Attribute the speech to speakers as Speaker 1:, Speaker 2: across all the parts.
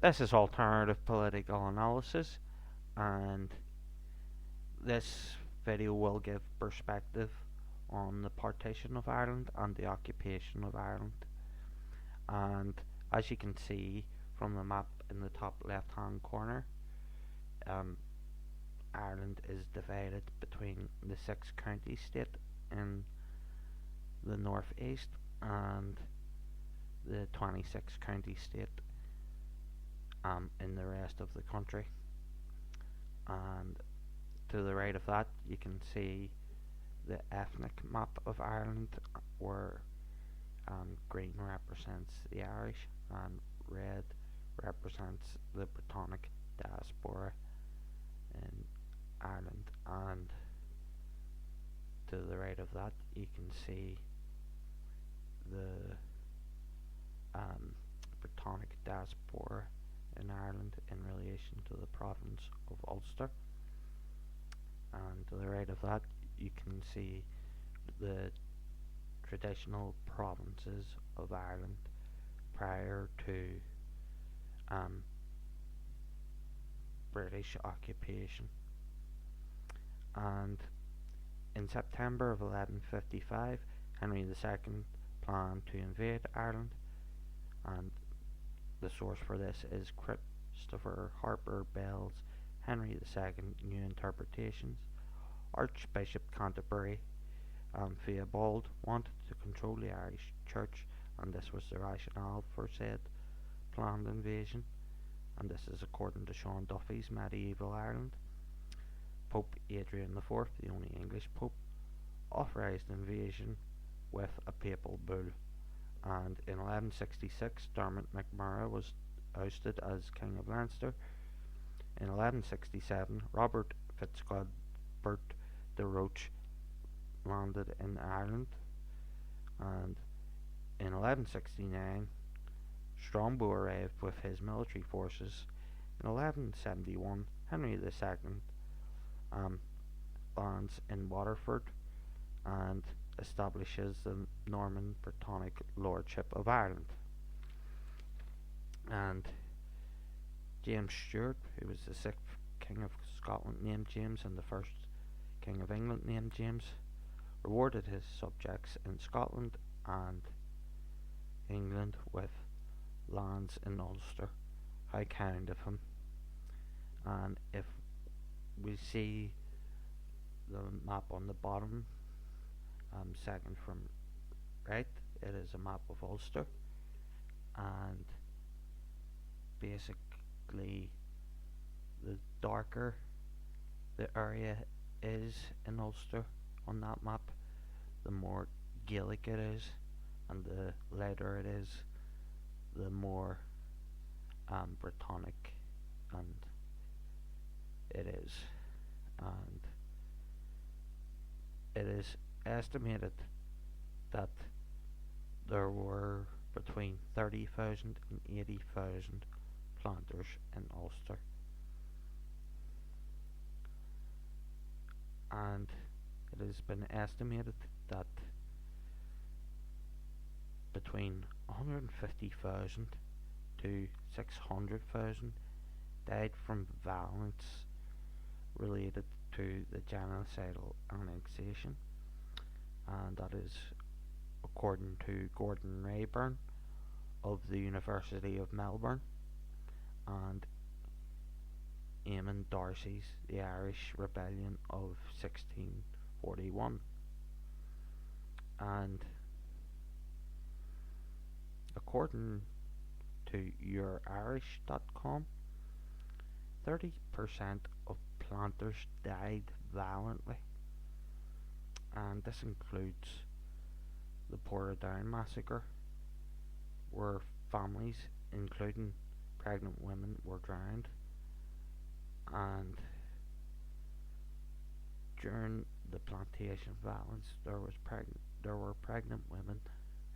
Speaker 1: This is alternative political analysis, and this video will give perspective on the partition of Ireland and the occupation of Ireland. And as you can see from the map in the top left hand corner, Ireland is divided between the 6 county state in the northeast and the 26 county state in the rest of the country. And to the right of that you can see the ethnic map of Ireland, where green represents the Irish and red represents the Britannic diaspora in Ireland. And to the right of that you can see the Britannic diaspora in Ireland in relation to the province of Ulster. And to the right of that you can see the traditional provinces of Ireland prior to British occupation. And in September of 1155, Henry II planned to invade Ireland, and the source for this is Christopher Harper Bell's Henry II New Interpretations. Archbishop Canterbury Theobald wanted to control the Irish Church, and this was the rationale for said planned invasion, and this is according to Sean Duffy's Medieval Ireland. Pope Adrian IV, the only English pope, authorised invasion with a papal bull, and in 1166 Dermot McMurrough was ousted as King of Leinster. In 1167 Robert Fitzgilbert de Roche landed in Ireland, and in 1169 Strongbow arrived with his military forces. In 1171 Henry II lands in Waterford and establishes the Norman Britannic Lordship of Ireland. And James Stewart, who was the 6th King of Scotland named James and the 1st King of England named James, rewarded his subjects in Scotland and England with lands in Ulster. How kind of him. And if we see the map on the bottom, second from right, it is a map of Ulster, and basically the darker the area is in Ulster on that map, the more Gaelic it is, and the lighter it is, the more Britannic and it is. And it is estimated that there were between 30,000 and 80,000 planters in Ulster. And it has been estimated that between 150,000 to 600,000 died from violence related to the genocidal annexation, and that is according to Gordon Rayburn of the University of Melbourne and Eamon Darcy's The Irish Rebellion of 1641. And according to yourirish.com, 30% of planters died violently, and this includes the Portadown massacre, where families, including pregnant women, were drowned. And during the plantation violence, there were pregnant women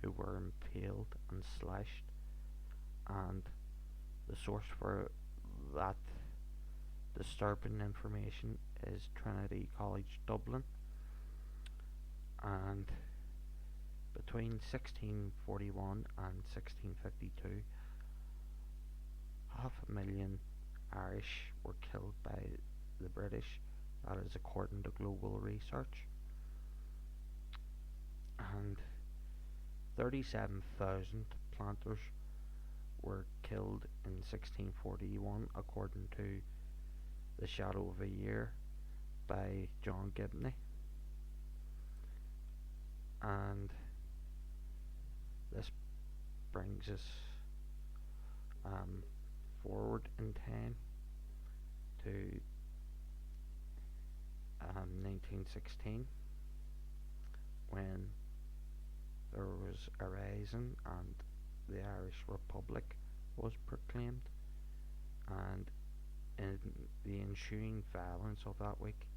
Speaker 1: who were impaled and slashed, and the source for that disturbing information is Trinity College Dublin. And between 1641 and 1652, half Irish were killed by the British. That is according to global research. And 37,000 planters were killed in 1641, according to The Shadow of a Year by John Gibney. And this brings us forward in time to 1916, when there was a rising and the Irish Republic was proclaimed. And in the ensuing violence of that week,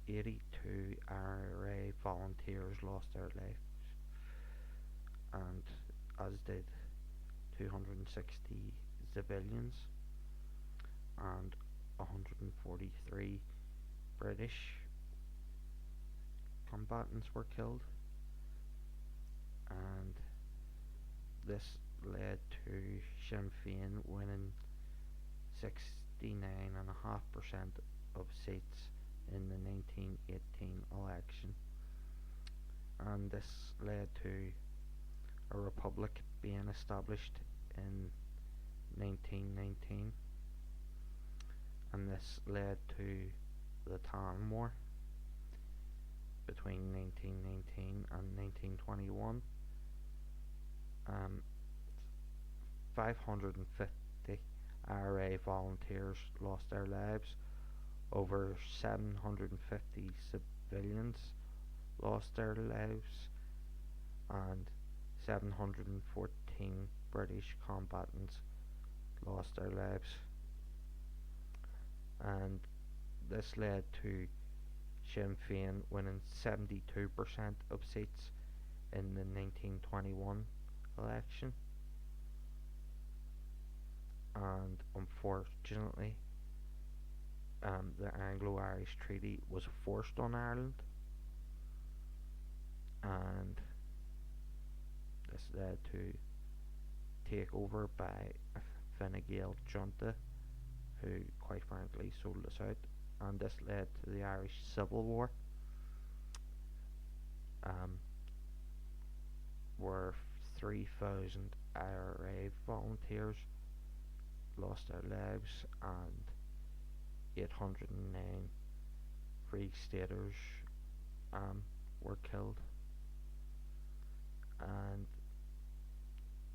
Speaker 1: 82 IRA volunteers lost their lives, and as did 260 civilians, and 143 British combatants were killed. And this led to Sinn Féin winning 69.5% of seats in the 1918 election, and this led to a republic being established in 1919, and this led to the Tan War between 1919 and 1921. 550 IRA volunteers lost their lives, over 750 civilians lost their lives, and 714 British combatants lost their lives. And this led to Sinn Féin winning 72% of seats in the 1921 election. And unfortunately, the Anglo-Irish Treaty was forced on Ireland, and this led to takeover by a Fine Gael junta, who quite frankly sold us out, and this led to the Irish Civil War, where 3,000 IRA volunteers lost their lives and 809 Free Staters were killed. And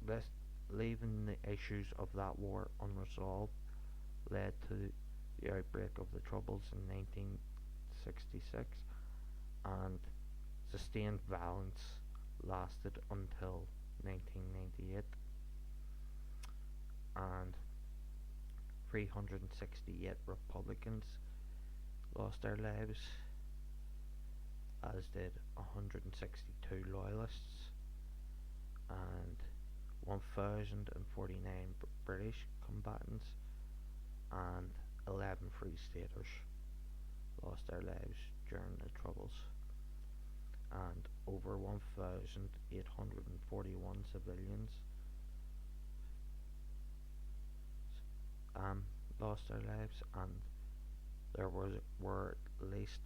Speaker 1: this, leaving the issues of that war unresolved, led to the outbreak of the Troubles in 1966, and sustained violence lasted until 1998, and 368 Republicans lost their lives, as did 162 Loyalists, and 1,049 British combatants, and 11 Free Staters lost their lives during the Troubles, and over 1,841 civilians lost their lives, and there were at least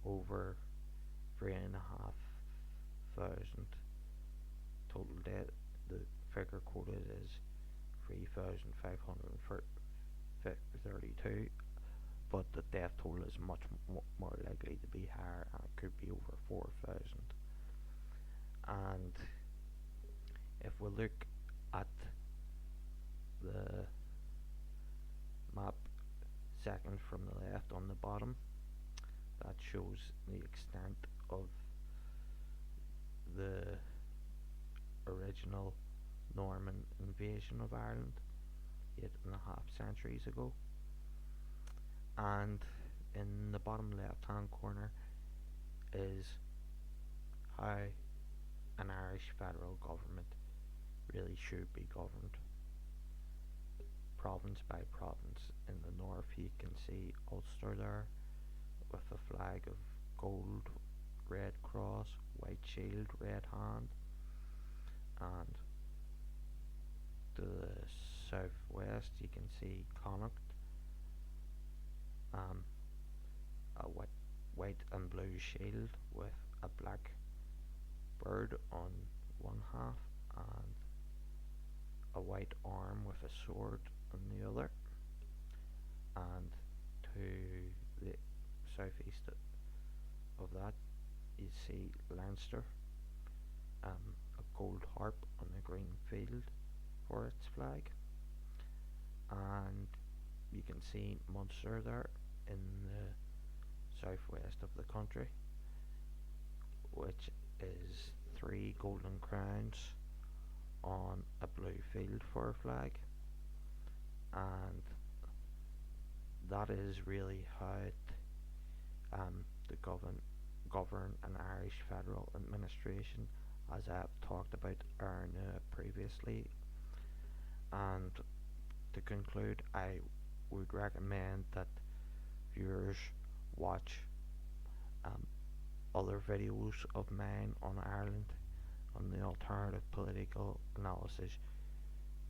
Speaker 1: over 3,500 total dead. The figure quoted is 3,532, but the death toll is much more likely to be higher, and it could be over 4,000. And if we look at the map second from the left on the bottom, that shows the extent of the original Norman invasion of Ireland 8.5 centuries ago. And in the bottom left hand corner is how an Irish federal government really should be governed, province by province. In the north you can see Ulster there with a flag of gold, red cross, white shield, red hand, and to the southwest southwest you can see Connacht, um, a white and blue shield with a black bird on one half and a white arm with a sword on the other. And to the southeast of that you see Leinster, a gold harp on a green field for its flag, and you can see Munster there in the southwest of the country, which is three golden crowns on a blue field for a flag, and that is really how to govern an Irish federal administration, as I have talked about previously. And to conclude, I would recommend that viewers watch other videos of mine on Ireland on the Alternative Political Analysis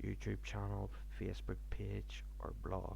Speaker 1: YouTube channel, Facebook page, or blog.